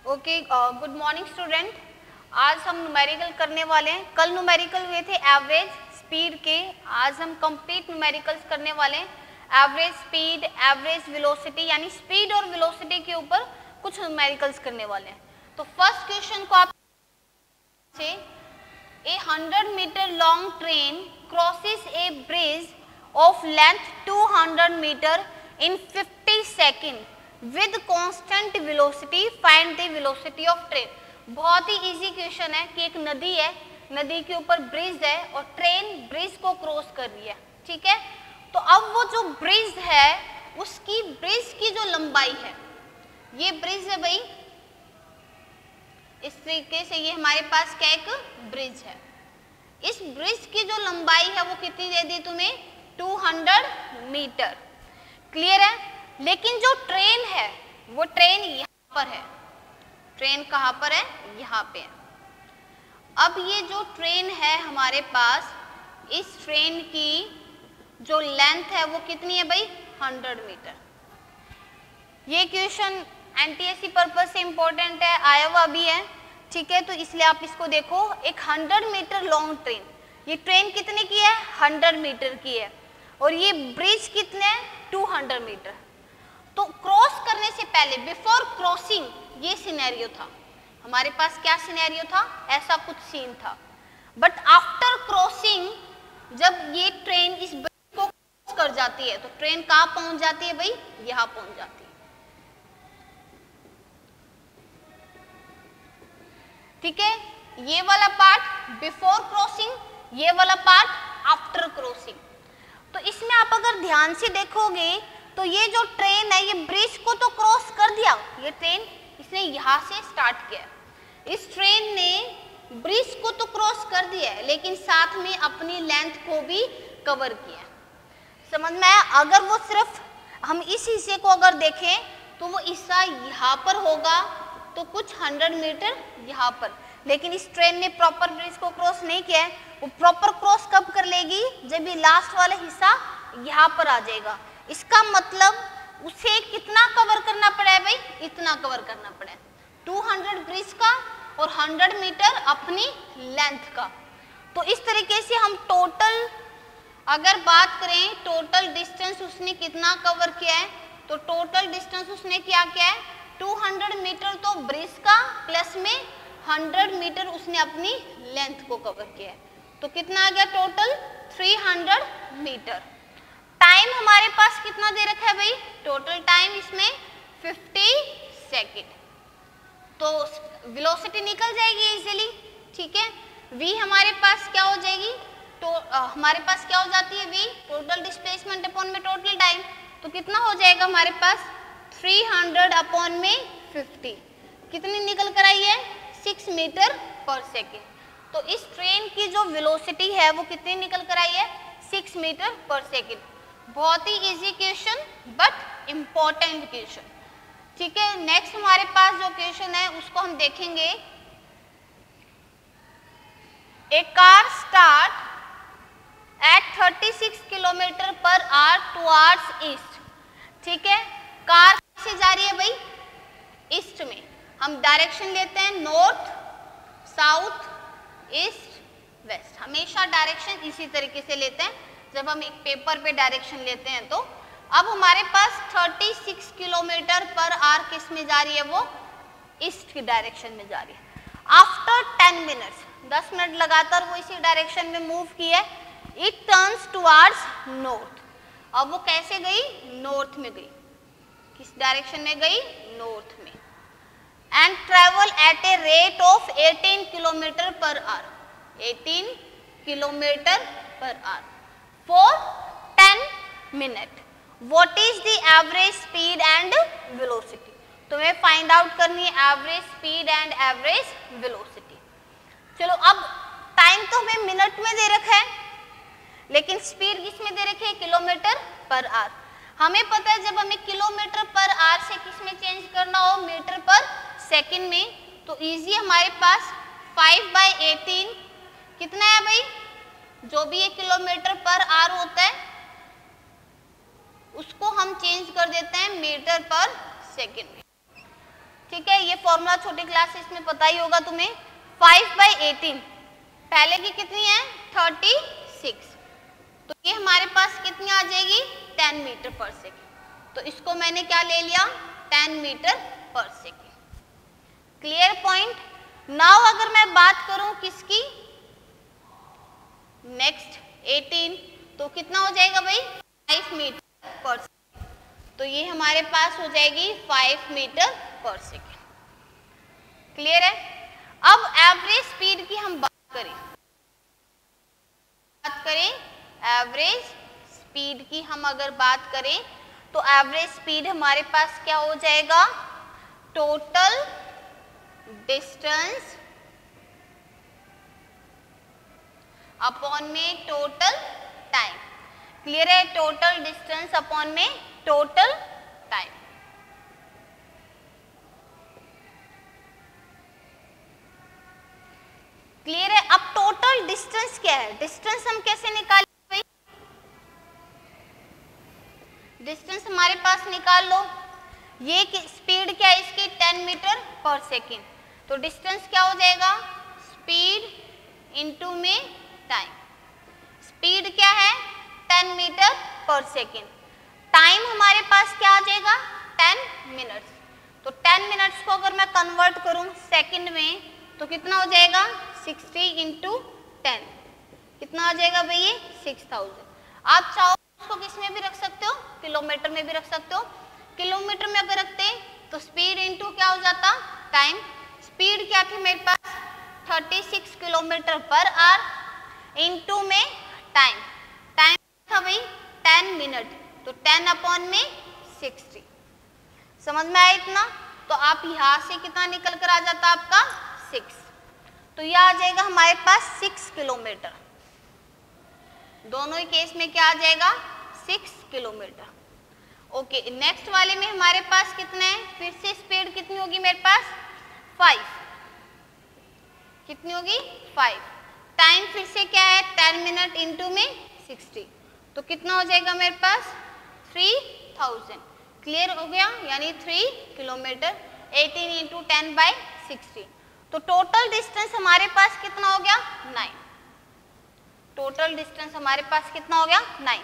Okay, good morning student. आज हम numerical करने वाले हैं। कल न्यूमेरिकल हुए थे एवरेज स्पीड के, आज हम कंप्लीट न्यूमेरिकल्स करने वाले हैं। एवरेज स्पीड, एवरेज वेलोसिटी, यानी स्पीड और वेलोसिटी के ऊपर कुछ न्यूमेरिकल्स करने वाले हैं। तो फर्स्ट क्वेश्चन को आप से, a 100 metre long train crosses a bridge of length 200 metre in 50 second with constant velocity, find the velocity of train. बहुत ही इजी क्वेश्चन है कि एक नदी है, नदी के ऊपर ब्रिज है और ट्रेन ब्रिज को क्रॉस कर रही है, ठीक है। तो अब वो जो ब्रिज है उसकी ब्रिज की जो लंबाई है, ये ब्रिज है भाई, इस तरीके से ये हमारे पास क्या एक ब्रिज है। इस ब्रिज की जो लंबाई है वो कितनी दे दी तुम्हें, 200 मीटर। क्लियर है। लेकिन जो ट्रेन है वो ट्रेन यहाँ पर है, ट्रेन कहाँ पर है, यहाँ पे है। अब ये जो ट्रेन है हमारे पास, इस ट्रेन की जो लेंथ है वो कितनी है भाई, 100 मीटर। ये क्वेश्चन एनटीएससी पर्पज से इंपॉर्टेंट है, आया हुआ भी है, ठीक है। तो इसलिए आप इसको देखो, एक 100 मीटर लॉन्ग ट्रेन, ये ट्रेन कितने की है, 100 मीटर की है, और ये ब्रिज कितने है, 200 मीटर। तो क्रॉस करने से पहले, बिफोर क्रॉसिंग, ये सिनेरियो था हमारे पास। क्या सिनेरियो था, ऐसा कुछ सीन था। बट आफ्टर क्रॉसिंग, जब ये ट्रेन इस ब्रिज को क्रॉस कर जाती है तो ट्रेन कहाँ पहुंच जाती है भाई, यहाँ पहुंच जाती है, ठीक है। ये वाला पार्ट बिफोर क्रॉसिंग, ये वाला पार्ट आफ्टर क्रॉसिंग। तो इसमें आप अगर ध्यान से देखोगे तो ये जो ट्रेन है, ये ब्रिज को तो क्रॉस कर दिया, ये ट्रेन इसने यहाँ से स्टार्ट किया। इस ट्रेन ने ब्रिज को तो क्रॉस कर दिया है, लेकिन साथ में अपनी लेंथ को भी कवर किया। समझ में आया। अगर वो सिर्फ हम इस हिस्से को अगर देखें तो वो हिस्सा यहाँ पर होगा, तो कुछ 100 मीटर यहाँ पर, लेकिन इस ट्रेन ने प्रॉपर ब्रिज को क्रॉस नहीं किया है। वो प्रॉपर क्रॉस कब कर लेगी, जब ये लास्ट वाला हिस्सा यहाँ पर आ जाएगा। इसका मतलब उसे कितना कवर करना पड़ा है भाई, इतना कवर करना पड़ा है, 200 ब्रिज का और 100 मीटर अपनी लेंथ का। तो इस तरीके से हम टोटल अगर बात करें, टोटल डिस्टेंस उसने कितना कवर किया है, तो टोटल डिस्टेंस उसने क्या किया है, 200 मीटर तो ब्रिज का, प्लस में 100 मीटर उसने अपनी लेंथ को कवर किया है। तो कितना आ गया टोटल, 300 मीटर। टाइम हमारे पास कितना दे रखा है भाई, टोटल टाइम इसमें 50 सेकेंड। तो वेलोसिटी निकल जाएगी इजीली, ठीक है। v हमारे पास क्या हो जाएगी, तो हमारे पास क्या हो जाती है, v टोटल डिस्प्लेसमेंट अपॉन में टोटल टाइम। तो कितना हो जाएगा हमारे पास, 300 अपॉन में 50, कितनी निकल कर आई है, 6 मीटर पर सेकेंड। तो इस ट्रेन की जो वेलोसिटी है वो कितनी निकल कर आई है, 6 मीटर पर सेकेंड। बहुत ही easy question but important question, ठीक है। नेक्स्ट हमारे पास जो क्वेश्चन है उसको हम देखेंगे। A car start at 36 kilometre per hour towards east, ठीक है। कार से जा रही है भाई, ईस्ट में। हम डायरेक्शन लेते हैं नॉर्थ, साउथ, ईस्ट, वेस्ट, हमेशा डायरेक्शन इसी तरीके से लेते हैं जब हम एक पेपर पे डायरेक्शन लेते हैं। तो अब हमारे पास 36 किलोमीटर पर आवर किस में जा रही है, वो ईस्ट की डायरेक्शन में जा रही है। आफ्टर 10 मिनट्स, 10 मिनट लगातार वो इसी डायरेक्शन में मूव की है। It turns towards north. अब वो कैसे गई, नॉर्थ में गई, किस डायरेक्शन में गई, नॉर्थ में। And travel eight a rate of 18 kilometre per our, 18 kilometre per our for 10 minutes. What is the average speed and velocity? तुम्हें फाइंड आउट करनी है average speed and average velocity. चलो, अब टाइम तो हमें मिनट में दे रखा है, लेकिन स्पीड किस में दे रखी है, किलोमीटर पर आवर। हमें पता है जब हमें किलोमीटर पर आवर से किस में चेंज करना हो, मीटर पर सेकंड में, तो इजी हमारे पास 5/18 कितना है भाई, जो भी ये किलोमीटर पर आवर होता है उसको हम चेंज कर देते हैं मीटर पर सेकंड में, ठीक है, ये फॉर्मूला छोटी क्लासेस में पता ही होगा तुम्हें। 5/18 पहले की कितनी है 36, तो ये हमारे पास कितनी आ जाएगी 10 मीटर पर सेकेंड। तो इसको मैंने क्या ले लिया 10 metre per second. Clear point. Now अगर मैं बात करूं किसकी नेक्स्ट 18, तो कितना हो जाएगा भाई 5 मीटर पर सेकेंड। तो ये हमारे पास हो जाएगी 5 मीटर पर सेकेंड। क्लियर है। अब एवरेज स्पीड की हम बात करें, एवरेज स्पीड की हम अगर बात करें तो एवरेज स्पीड हमारे पास क्या हो जाएगा, टोटल डिस्टेंस अपॉन में टोटल टाइम। क्लियर है, टोटल डिस्टेंस अपॉन में टोटल टाइम। क्लियर है। अब टोटल डिस्टेंस क्या है, डिस्टेंस हम कैसे निकालेंगे, डिस्टेंस हमारे पास निकाल लो। ये स्पीड क्या है इसकी 10 मीटर पर सेकेंड, तो डिस्टेंस क्या हो जाएगा स्पीड इनटू में टाइम। स्पीड क्या है 10 मीटर पर सेकेंड, टाइम हमारे पास क्या आ जाएगा 10 मिनट्स। तो 10 मिनट्स को अगर मैं कन्वर्ट करूं सेकंड में तो कितना हो जाएगा 60 इंटू 10, कितना आ जाएगा भैया 6000। आप चाहो उसको किस में भी रख सकते हो, किलोमीटर में भी रख सकते हो। किलोमीटर में अगर रखते तो स्पीड इंटू क्या हो जाता टाइम। स्पीड क्या थी मेरे पास 36 किलोमीटर पर आवर इंटू में टाइम, टाइम था भाई 10 मिनट, तो 10 अपॉन में 60। समझ में आया इतना। तो आप यहां से कितना निकल कर आ जाता आपका 6, तो यह आ जाएगा हमारे पास 6 किलोमीटर। दोनों ही केस में क्या आ जाएगा 6 किलोमीटर। ओके, नेक्स्ट वाले में हमारे पास कितना है, फिर से स्पीड कितनी होगी मेरे पास 5, कितनी होगी 5। टाइम फिर से क्या है 10 मिनट इंटू में 60, तो कितना हो जाएगा मेरे पास 3000। क्लियर हो गया, यानी 3 किलोमीटर 18 इंटू 10/60। तो टोटल डिस्टेंस हमारे पास कितना हो गया 9। टोटल डिस्टेंस हमारे पास कितना हो गया 9।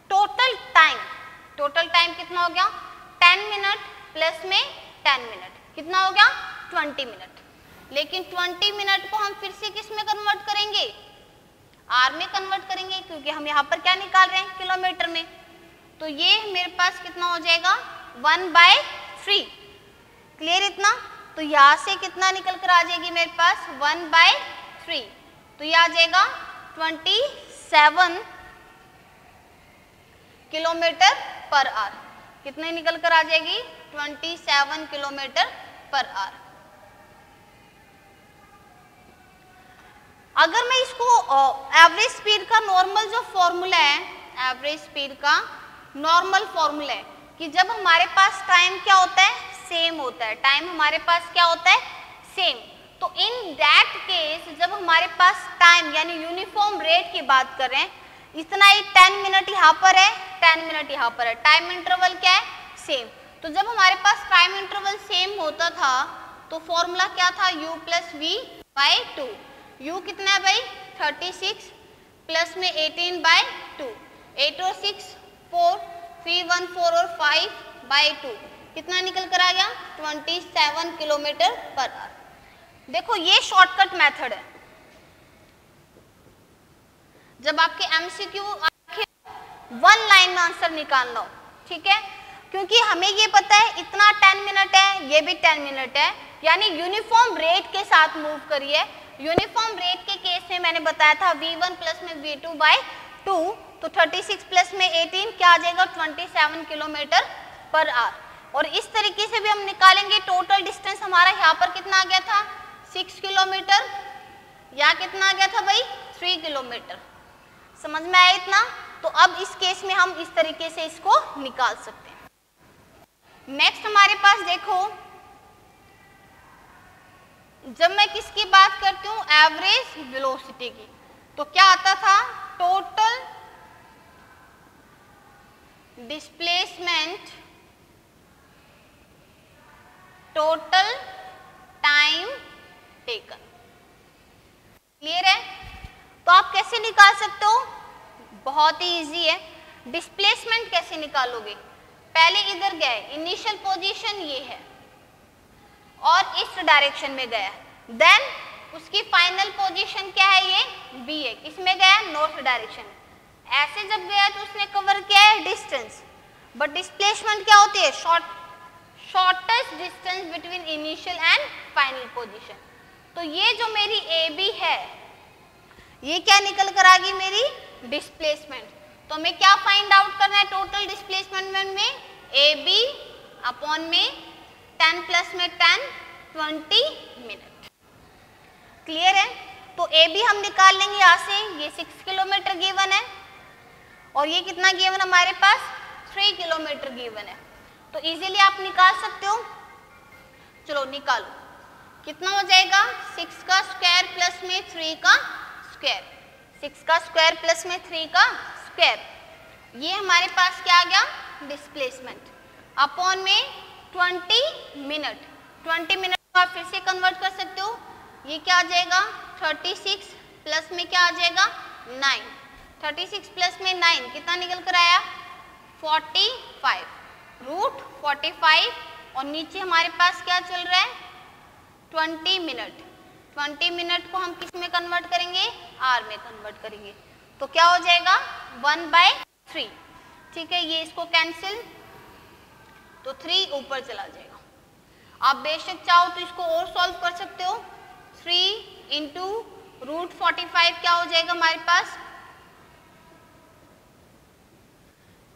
टोटल टाइम कितना हो गया 10 मिनट प्लस में 10 मिनट कितना हो गया 20 मिनट। लेकिन 20 मिनट को हम फिर से किस में कन्वर्ट करेंगे, आर में कन्वर्ट करेंगे, क्योंकि हम यहाँ पर क्या निकाल रहे हैं किलोमीटर में। तो ये मेरे पास कितना हो जाएगा 1/3। क्लियर इतना। तो यहाँ से कितना निकल कर आ जाएगी मेरे पास 1/3, तो ये आ जाएगा 27 किलोमीटर पर आवर। कितने निकल कर आ जाएगी 27 किलोमीटर पर आवर। अगर मैं इसको एवरेज स्पीड का नॉर्मल जो फॉर्मूला है, एवरेज स्पीड का नॉर्मल फॉर्मूला है कि जब हमारे पास टाइम क्या होता है सेम होता है, टाइम हमारे पास क्या होता है सेम। तो इन दैट केस जब हमारे पास टाइम यानी यूनिफॉर्म रेट की बात कर रहे हैं, इतना ही 10 मिनट यहाँ पर है 10 मिनट यहाँ पर है, टाइम इंटरवल क्या है सेम। तो जब हमारे पास टाइम इंटरवल सेम होता था तो फॉर्मूला क्या था u प्लस v/2। u कितना है भाई 36 प्लस में 18/2, 8 और 6 4, 3 1 4 और 5/2, कितना निकल कर आ गया 27 किलोमीटर पर आवर। देखो ये शॉर्टकट मेथड है। जब आपके एमसीक्यू 1 लाइन में आंसर निकालना हो, ठीक है, क्योंकि हमें ये पता है इतना 10 मिनट है, ये भी 10 मिनट है, यानी यूनिफॉर्म रेट के साथ मूव करिए। यूनिफॉर्म रेट के केस में मैंने बताया था v1 प्लस में v2/2, तो 36 प्लस में 18 क्या आ जाएगा 27 किलोमीटर पर आवर। और इस तरीके से भी हम निकालेंगे टोटल डिस्टेंस हमारा यहाँ पर कितना आ गया था 6 किलोमीटर, या कितना आ गया था भाई 3 किलोमीटर। समझ में आया इतना। तो अब इस केस में हम इस तरीके से इसको निकाल सकते हैं। नेक्स्ट हमारे पास देखो, जब मैं किसकी बात करती हूँ एवरेज वेलोसिटी की, तो क्या आता था total displacement total time taken. Clear है? तो आप कैसे निकाल सकते हो? बहुत ही इजी है। डिस्प्लेसमेंट कैसे निकालोगे? पहले इधर गए, इनिशियल पोजीशन ये है और इस डायरेक्शन में गया, देन उसकी फाइनल पोजीशन क्या है? ये बी है। किसमें गया? नॉर्थ डायरेक्शन में। ऐसे जब गया तो उसने कवर किया है डिस्टेंस, बट डिस्प्लेसमेंट क्या होती है? Shortest distance between initial and final position. तो ये जो मेरी ए बी है, ये क्या निकल कर आ गई? मेरी डिस्प्लेसमेंट। तो हमें क्या फाइंड आउट करना है टोटल डिस्प्लेसमेंट में? ए बी अपॉन में 10 प्लस में 10 20 मिनट। क्लियर है? तो ए बी हम निकाल लेंगे यहाँ से। ये 6 किलोमीटर गिवन है और ये कितना गिवन हमारे पास? 3 किलोमीटर गिवन है। तो इजीली आप निकाल सकते हो। चलो निकालो, कितना हो जाएगा? 6 का स्क्वायर प्लस में 3 का स्क्वायर, 6 का स्क्वायर प्लस में 3 का स्क्वायर, ये हमारे पास क्या आ गया? डिस्प्लेसमेंट अपॉन में 20 मिनट। 20 मिनट को आप फिर से कन्वर्ट कर सकते हो। ये क्या आ जाएगा? 36 प्लस में क्या आ जाएगा? 9। 36 प्लस में 9 कितना निकल कर आया? 45 रूट 45 और नीचे हमारे पास क्या चल रहा है? 20 मिनट। 20 मिनट को हम किस में कन्वर्ट करेंगे? आर में कन्वर्ट करेंगे। तो क्या हो जाएगा? 1/3। ठीक है, ये इसको कैंसिल, तो 3 ऊपर चला जाएगा। आप बेशक चाहो तो इसको और सॉल्व कर सकते हो। 3 इंटू रूट 45 क्या हो जाएगा हमारे पास?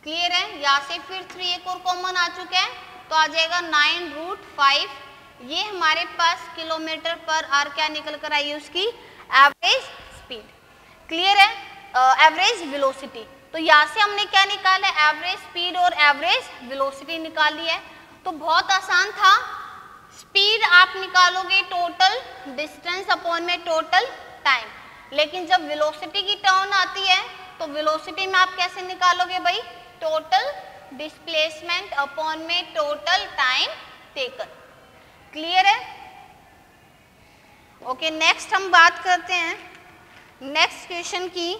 क्लियर है? यहाँ से फिर 3 एक और कॉमन आ चुका है, तो आ जाएगा 9 रूट 5। ये हमारे पास किलोमीटर पर आवर क्या निकल कर आई है? उसकी एवरेज स्पीड। क्लियर है? Average velocity. तो यहाँ से हमने क्या निकाला? एवरेज स्पीड और एवरेज वेलोसिटी निकाली है। तो बहुत आसान था। स्पीड आप निकालोगे टोटल डिस्टेंस अपॉन में टोटल टाइम, लेकिन जब वेलोसिटी की टर्म आती है तो वेलोसिटी में आप कैसे निकालोगे भाई? टोटल डिस्प्लेसमेंट अपॉन में टोटल टाइम टेकन। क्लियर है? ओके, नेक्स्ट हम बात करते हैं नेक्स्ट क्वेश्चन की।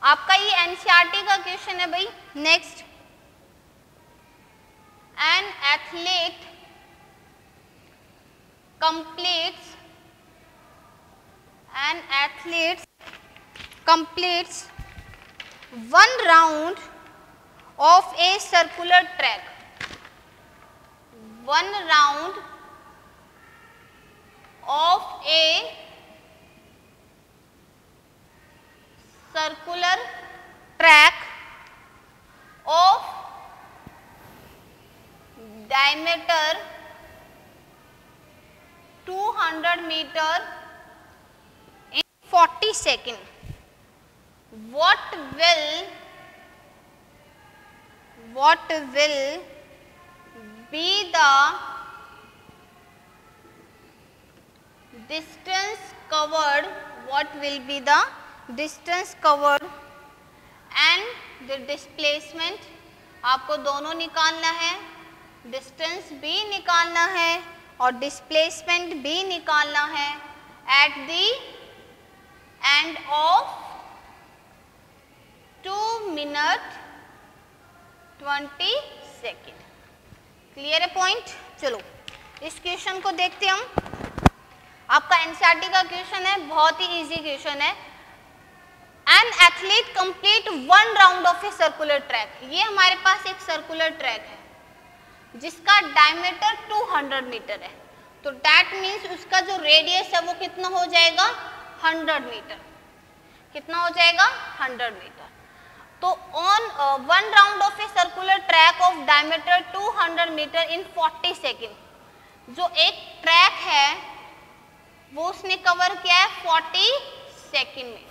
आपका ये एनसीईआरटी का क्वेश्चन है भाई। Next, an athlete completes 1 round of a circular track. 1 round of a circular track of diameter 200 meter in 40 seconds. What will be the distance covered? What will be the distance covered and the displacement? आपको दोनों निकालना है, distance भी निकालना है और displacement भी निकालना है at the end of 2 minute 20 second. Clear है पॉइंट? चलो इस क्वेश्चन को देखते हैं हम। आपका एनसीईआरटी का क्वेश्चन है, बहुत ही इजी क्वेश्चन है। An athlete complete 1 round of a circular track. ये हमारे पास एक सर्कुलर ट्रैक है जिसका डायमीटर 200 मीटर है, तो दैट मीन्स उसका जो रेडियस है वो कितना हो जाएगा? 100 मीटर। कितना हो जाएगा? 100 मीटर। तो on 1 round of a circular track of diameter 200 metre in 40 second, जो एक ट्रैक है वो उसने कवर किया है 40 सेकेंड में।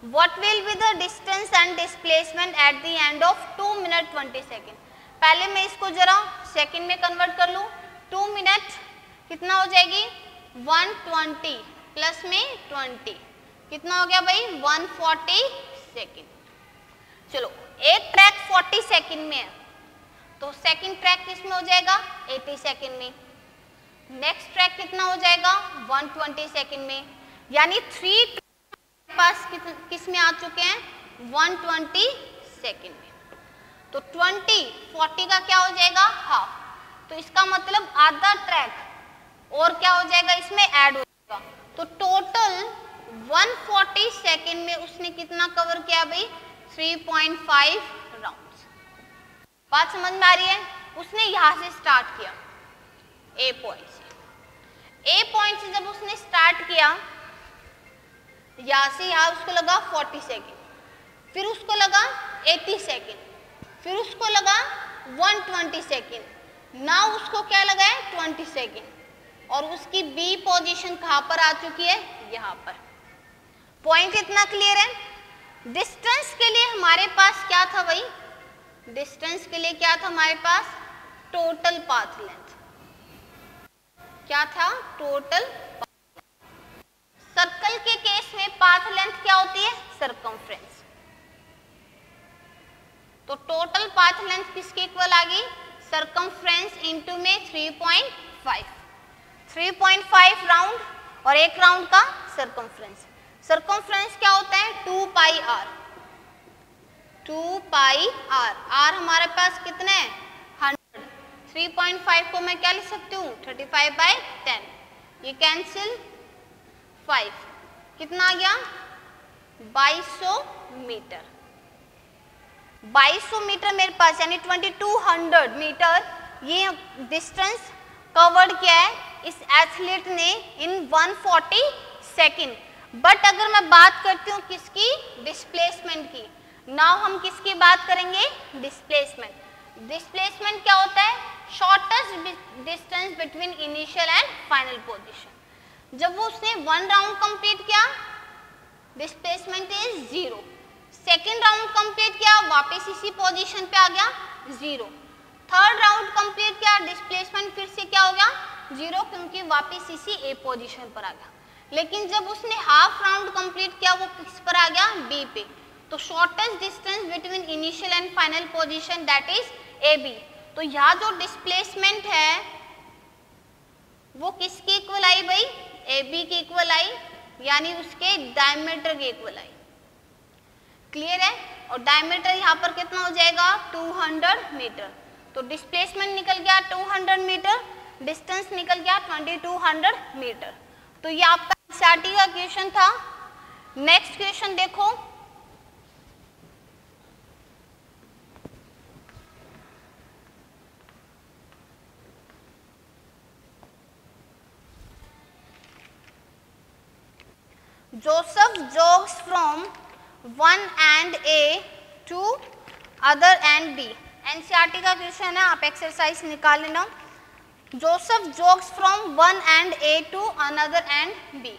What will be the distance and displacement at the end of 2 minute 20 second? पहले मैं इसको जरा सेकेंड में कन्वर्ट कर लूँ। 2 मिनट कितना हो जाएगी? 120 प्लस में 20 कितना हो गया भाई? 140 सेकेंड। चलो एक ट्रैक 40 सेकेंड में है, तो सेकंड ट्रैक किसमें हो जाएगा 80 सेकंड में, नेक्स्ट ट्रैक कितना हो जाएगा 120 सेकंड में, यानी 3 पास किस में आ चुके हैं 120 सेकंड में। तो 40 का क्या हो जाएगा हाफ, तो इसका मतलब आधा ट्रैक और क्या हो जाएगा इसमें ऐड हो जाएगा। तो टोटल 140 सेकंड में उसने कितना कवर किया भाई 3.5 राउंड्स। बात समझ में आ रही है। उसने यहां से स्टार्ट किया ए पॉइंट से, ए पॉइंट से जब उसने स्टार्ट किया यहां से यहां उसको लगा 40 सेकंड, फिर उसको लगा 80 सेकंड, फिर उसको लगा 120 सेकंड, नाउ उसको क्या लगा है 20 सेकंड, और उसकी बी पोजीशन कहां पर आ चुकी है यहां पर। पॉइंट इतना क्लियर है। डिस्टेंस के लिए हमारे पास क्या था भाई, डिस्टेंस के लिए क्या था हमारे पास टोटल पाथ लेंथ, क्या था टोटल। सर्कल के केस में पाथ लेंथ क्या होती है सरकमफ्रेंस, तो टोटल पाथ लेंथ किसके इक्वल आ गई सरकमफ्रेंस इनटू में 3.5 राउंड और एक राउंड का सरकमफ्रेंस। सरकमफ्रेंस क्या होता है 2 पाई आर, 2 पाई आर, आर हमारे पास कितने हैं 100, 3.5 को मैं क्या लिख सकती हूँ 35/10, ये कैंसिल 5, कितना आ गया 2200 मीटर। 2200 मीटर मेरे पास यानी 2200 मीटर ये डिस्टेंस कवर्ड किया है इस एथलीट ने इन 140 सेकंड। बट अगर मैं बात करती हूँ किसकी डिस्प्लेसमेंट की, नाउ हम किसकी बात करेंगे डिस्प्लेसमेंट। डिस्प्लेसमेंट क्या होता है shortest distance between initial and final position. जब वो उसने 1 राउंड कंप्लीट किया displacement is 0, second round complete किया वापस इसी पोजीशन पे आ गया 0, थर्ड राउंड कंप्लीट किया डिस्प्लेसमेंट फिर से क्या हो गया 0 क्योंकि वापस इसी ए पोजीशन पर आ गया। लेकिन जब उसने हाफ राउंड कंप्लीट किया वो किस पर आ गया बी पे, तो shortest distance between initial and final position that is A B. तो यहाँ जो डिस्प्लेसमेंट है वो किसकी इक्वल आई भाई ए बी की इक्वल आई, यानी उसके डायमीटर के इक्वल आई। क्लियर है। और डायमीटर यहाँ पर कितना हो जाएगा 200 मीटर, तो डिस्प्लेसमेंट निकल गया 200 मीटर, डिस्टेंस निकल गया 2200 मीटर। तो ये आपका एनसीईआरटी का क्वेश्चन था। नेक्स्ट क्वेश्चन देखो, Joseph jogs from one end A to other end B। NCERT का क्वेश्चन है, आप एक्सरसाइज निकाल लेना। Joseph jogs from one end A to another end B।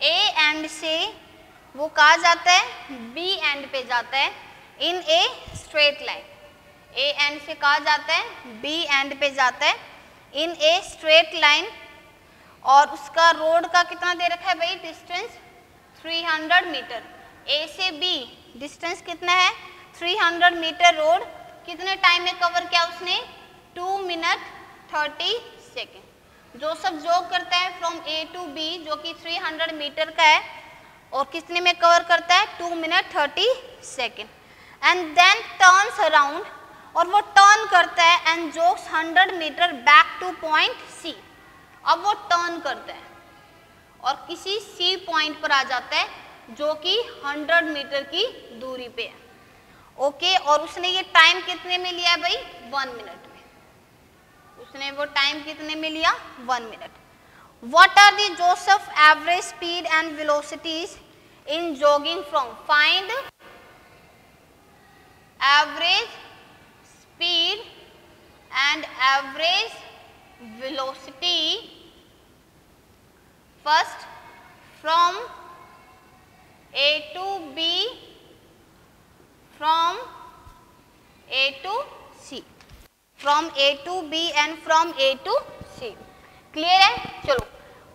A end से वो कहा जाता है B एंड पे जाता है in a straight line. A end से कहा जाता है B एंड पे जाता है इन ए स्ट्रेट लाइन, और उसका रोड का कितना दे रखा है भाई डिस्टेंस 300 मीटर। A से B डिस्टेंस कितना है 300 मीटर। रोड कितने टाइम में कवर किया उसने 2 मिनट 30 सेकेंड। जोसेफ जॉग करता है फ्रॉम A टू B जो कि 300 मीटर का है और कितने में कवर करता है 2 minute 30 second. And then turns around, और वो टर्न करता है and jogs 100 metre back to point C। अब वो टर्न करता है और किसी C पॉइंट पर आ जाता है जो कि 100 मीटर की दूरी पे है। ओके, और उसने ये टाइम कितने में लिया है भाई 1 मिनट में। उसने वो टाइम कितने में लिया 1 minute. What are the Joseph average speed and velocities in jogging from, find average speed and average velocity first from A to B, from A to C, from A to B and from A to C। Clear है। चलो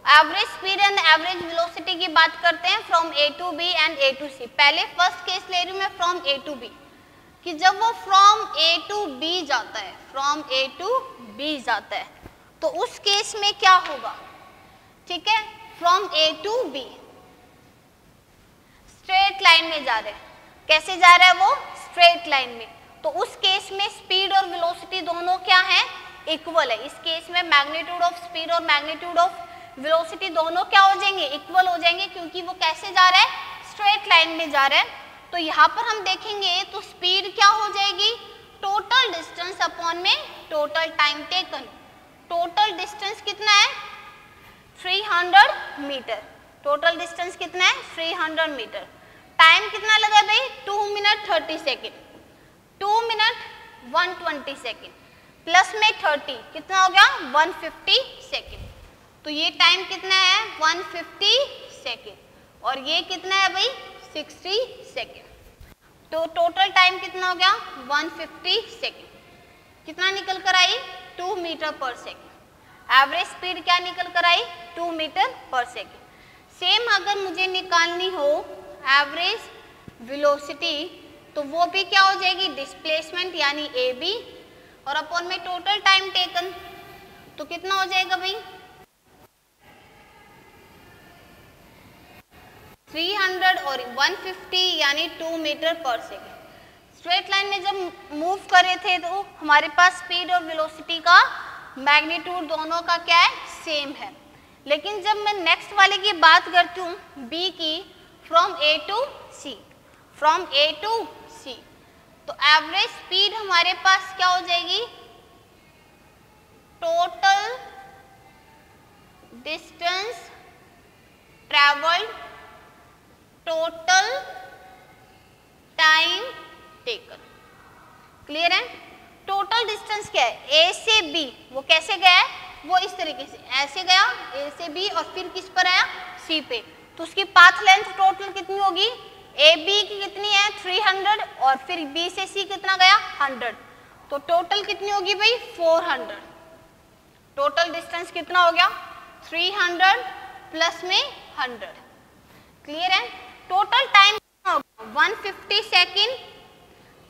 average speed and average velocity की बात करते हैं from A to B and A to C। पहले first case ले रही हूँ मैं फ्रॉम A to B। कि जब वो फ्रॉम ए टू बी जाता है, फ्रॉम ए टू बी जाता है, तो उस केस में क्या होगा, ठीक है, from A to B straight line में जा रहे हैं, कैसे जा रहा है वो, स्ट्रेट लाइन में, तो उस केस में स्पीड और वेलोसिटी दोनों क्या है, इक्वल है। इस केस में मैग्नीट्यूड ऑफ स्पीड और मैग्नीट्यूड ऑफ वेलोसिटी दोनों क्या हो जाएंगे, इक्वल हो जाएंगे, क्योंकि वो कैसे जा रहा है, स्ट्रेट लाइन में जा रहा है। तो यहाँ पर हम देखेंगे तो स्पीड क्या हो जाएगी, टोटल डिस्टेंस अपॉन में total time taken. Total distance कितना है, 300 मीटर। टोटल डिस्टेंस कितना है, 300 मीटर। टाइम कितना लगा भाई, 2 minute 30 second, 2 minute 120 second plus में 30 कितना हो गया, 150 सेकेंड। तो ये टाइम कितना है, 150 सेकेंड, और ये कितना है भाई, 60 सेकेंड। तो टोटल टाइम कितना हो गया, 150 सेकेंड। कितना निकल कर आई, 2 metre per second. Average speed क्या निकल कर आई, 2 मीटर पर सेकेंड। सेम अगर मुझे निकालनी हो एवरेज वेलोसिटी, तो वो भी क्या हो जाएगी, डिस्प्लेसमेंट यानी ए बी, और अपॉन में टोटल टाइम टेकन, तो कितना हो जाएगा भाई, 300 और 150 यानी 2 metre per second. Straight line में जब मूव कर रहे थे तो हमारे पास स्पीड और वेलोसिटी का मैग्नीट्यूड दोनों का क्या है, सेम है। लेकिन जब मैं नेक्स्ट वाले की बात करती हूँ, बी की, from A to C, from A to C, तो एवरेज स्पीड हमारे पास क्या हो जाएगी, total distance travelled total time taken. Clear है, टोटल डिस्टेंस क्या है, ए से बी, वो कैसे गया है, वो इस तरीके से ऐसे गया ए से बी और फिर किस पर आया, सी पे, तो उसकी पाथ लेंथ टोटल कितनी होगी, ए बी की कितनी है 300 और फिर बी से सी कितना गया 100, तो टोटल कितनी होगी भाई 400। टोटल डिस्टेंस कितना हो गया 300 प्लस में 100। क्लियर है, टोटल टाइम 150 सेकेंड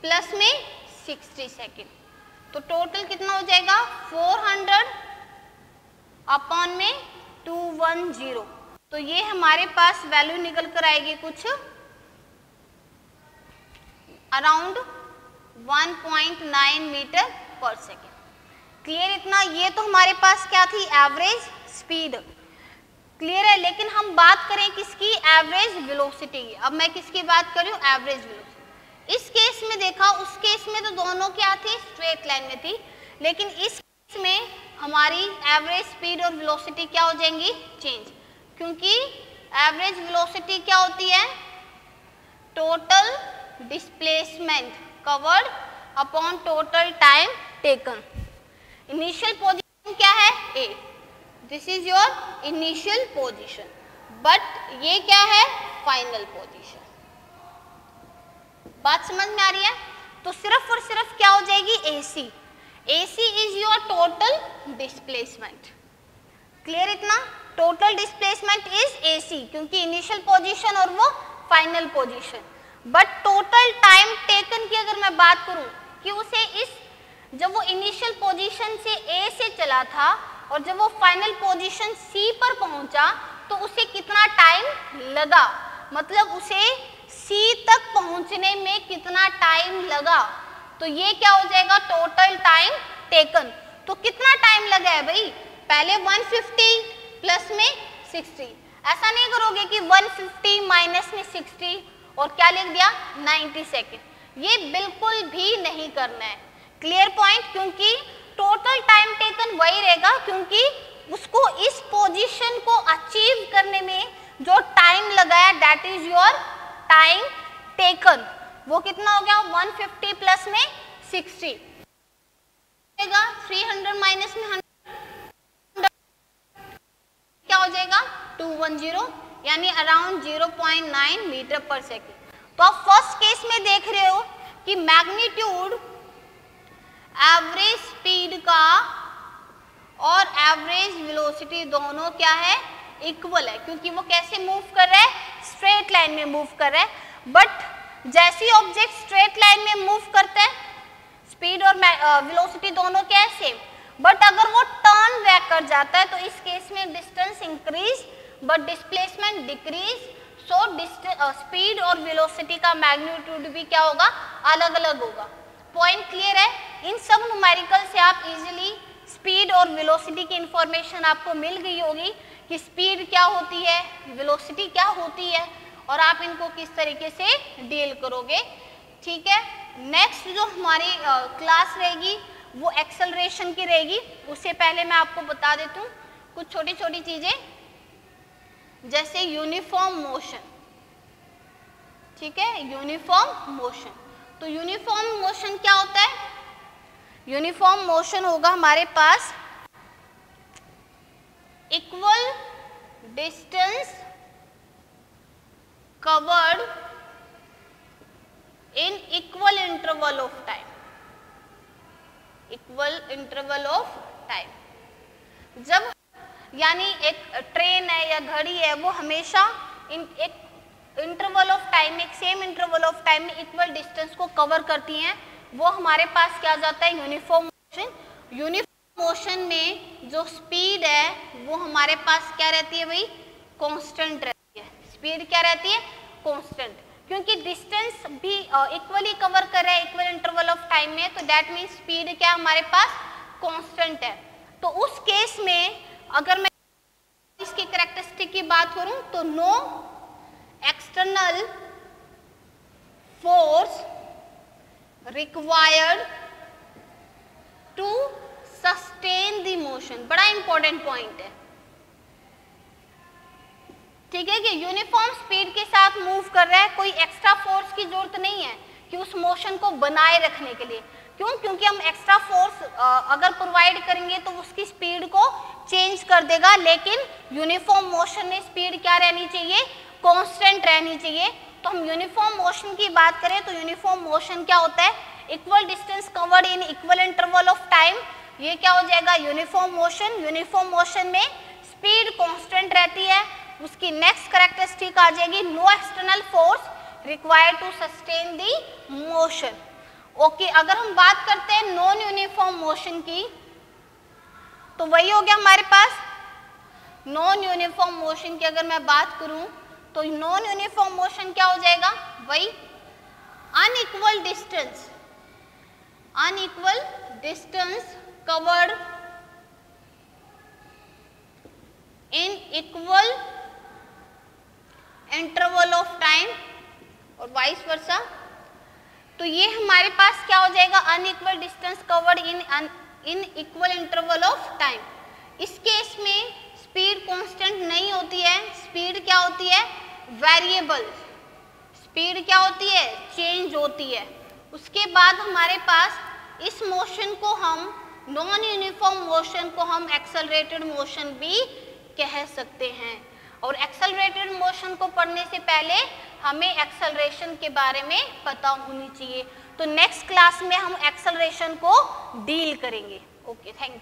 प्लस में 60 सेकेंड, तो टोटल कितना हो जाएगा 400 अपॉन में 210। तो ये हमारे पास वैल्यू निकल कर आएगी कुछ around 1.9 metre per second. Clear इतना, ये तो हमारे पास क्या थी एवरेज स्पीड। क्लियर है, लेकिन हम बात करें किसकी, एवरेज वेलोसिटी की। अब मैं किसकी बात कर रही हूँ, एवरेज वेलोसिटी। इस केस में देखा, उस केस में तो दोनों क्या थी, स्ट्रेट लाइन में थी, लेकिन इस केस में हमारी एवरेज स्पीड और वेलोसिटी क्या हो जाएंगी, चेंज, क्योंकि एवरेज वेलोसिटी क्या होती है, total displacement covered upon total time taken. Initial position क्या है, A, this is your initial position, but ये क्या है, फाइनल पोजीशन। बात समझ में आ रही है, तो सिर्फ और सिर्फ क्या हो जाएगी, AC. AC is your total displacement. Clear इतना, टोटल डिस्प्लेसमेंट इज एसी, क्योंकि इनिशियल पोजीशन और वो final position. But total time taken की अगर मैं बात करूं कि उसे इस, जब वो इनिशियल पोजीशन से ए से चला था और जब वो फाइनल पोजीशन सी पर पहुंचा तो उसे कितना टाइम लगा, मतलब उसे सी तक पहुंचने में कितना टाइम लगा, तो ये क्या हो जाएगा, टोटल टाइम टेकन। तो कितना टाइम लगा है भाई, पहले 150 प्लस में 60, ऐसा नहीं करोगे कि 150 माइनस में 60 और क्या लिख दिया 90 सेकेंड, ये बिल्कुल भी नहीं करना है। क्लियर पॉइंट, क्योंकि टोटल टाइम टेकन वही रहेगा, क्योंकि उसको इस पोजीशन को अचीव करने में जो टाइम लगाया that is your time taken. वो कितना हो गया 150 प्लस में 60, 300 माइनस में 100 क्या हो जाएगा 210, यानी अराउंड 0.9 मीटर पर सेकेंड। तो आप फर्स्ट केस में देख रहे हो कि मैग्नीट्यूड एवरेज स्पीड का और एवरेज वेलोसिटी दोनों क्या है, इक्वल है, क्योंकि वो कैसे मूव कर रहा है, स्ट्रेट लाइन में मूव कर रहा है। बट जैसे ही ऑब्जेक्ट स्ट्रेट लाइन में मूव करता है, स्पीड और वेलोसिटी दोनों क्या है, सेम, बट अगर वो टर्न बैक कर जाता है तो इस केस में distance increase but displacement decrease, so speed और वेलोसिटी का मैग्नीट्यूड भी क्या होगा, अलग अलग होगा। पॉइंट क्लियर है? इन सब न्यूमेरिकल से आप इजीली स्पीड और वेलोसिटी की इंफॉर्मेशन आपको मिल गई होगी कि स्पीड क्या होती है, वेलोसिटी क्या होती है और आप इनको किस तरीके से डील करोगे। ठीक है, नेक्स्ट जो हमारी क्लास रहेगी वो एक्सेलरेशन की रहेगी। उससे पहले मैं आपको बता देती हूँ कुछ छोटी छोटी चीजें, जैसे यूनिफॉर्म मोशन। ठीक है, यूनिफॉर्म मोशन, तो यूनिफॉर्म मोशन क्या होता है? यूनिफॉर्म मोशन होगा हमारे पास equal distance covered in equal interval of time, equal interval of time. जब यानी एक ट्रेन है या घड़ी है वो हमेशा एक इंटरवल ऑफ टाइम, एक सेम इंटरवल ऑफ टाइम में इक्वल डिस्टेंस को कवर करती हैं, वो हमारे पास क्या जाता है, यूनिफॉर्म मोशन। यूनिफॉर्म मोशन में जो स्पीड है वो हमारे पास क्या रहती है भाई, कांस्टेंट रहती है। स्पीड क्या रहती है, कांस्टेंट, क्योंकि डिस्टेंस भी इक्वली कवर कर रहा है इक्वल इंटरवल ऑफ टाइम में, तो दैट मीन्स स्पीड क्या हमारे पास कांस्टेंट है। तो उस केस में अगर मैं इसकी कैरेक्टरिस्टिक की बात करूं तो no external force required to sustain the motion, बड़ा इंपॉर्टेंट पॉइंट है। ठीक है कि यूनिफॉर्म स्पीड के साथ मूव कर रहा है, कोई एक्स्ट्रा फोर्स की जरूरत नहीं है कि उस मोशन को बनाए रखने के लिए। क्यों? क्योंकि हम एक्स्ट्रा फोर्स अगर प्रोवाइड करेंगे तो उसकी स्पीड को चेंज कर देगा, लेकिन यूनिफॉर्म मोशन में स्पीड क्या रहनी चाहिए, कांस्टेंट रहनी चाहिए। तो हम यूनिफॉर्म मोशन की बात करें तो यूनिफॉर्म मोशन क्या होता है, equal distance covered in equal interval of time, ये क्या हो जाएगा, यूनिफॉर्म मोशन। यूनिफॉर्म मोशन में स्पीड कांस्टेंट रहती है। उसकी नेक्स्ट कैरेक्टरिस्टिक आ जाएगी no external force required to sustain the motion. Okay, अगर हम बात करते हैं नॉन यूनिफॉर्म मोशन की तो वही हो गया हमारे पास। नॉन यूनिफॉर्म मोशन की अगर मैं बात करूं तो नॉन यूनिफॉर्म मोशन क्या हो जाएगा, वही unequal distance, unequal distance covered in equal interval of time और वाइस वर्सा। तो ये हमारे पास क्या हो जाएगा, unequal distance covered in equal interval of time. इस केस में स्पीड कांस्टेंट नहीं होती है, स्पीड क्या होती है, वेरिएबल। स्पीड क्या होती है, चेंज होती है। उसके बाद हमारे पास इस मोशन को हम, नॉन यूनिफॉर्म मोशन को हम एक्सेलरेटेड मोशन भी कह सकते हैं। और एक्सेलरेटेड मोशन को पढ़ने से पहले हमें एक्सेलरेशन के बारे में पता होनी चाहिए। तो नेक्स्ट क्लास में हम एक्सेलरेशन को डील करेंगे। Okay, thank you.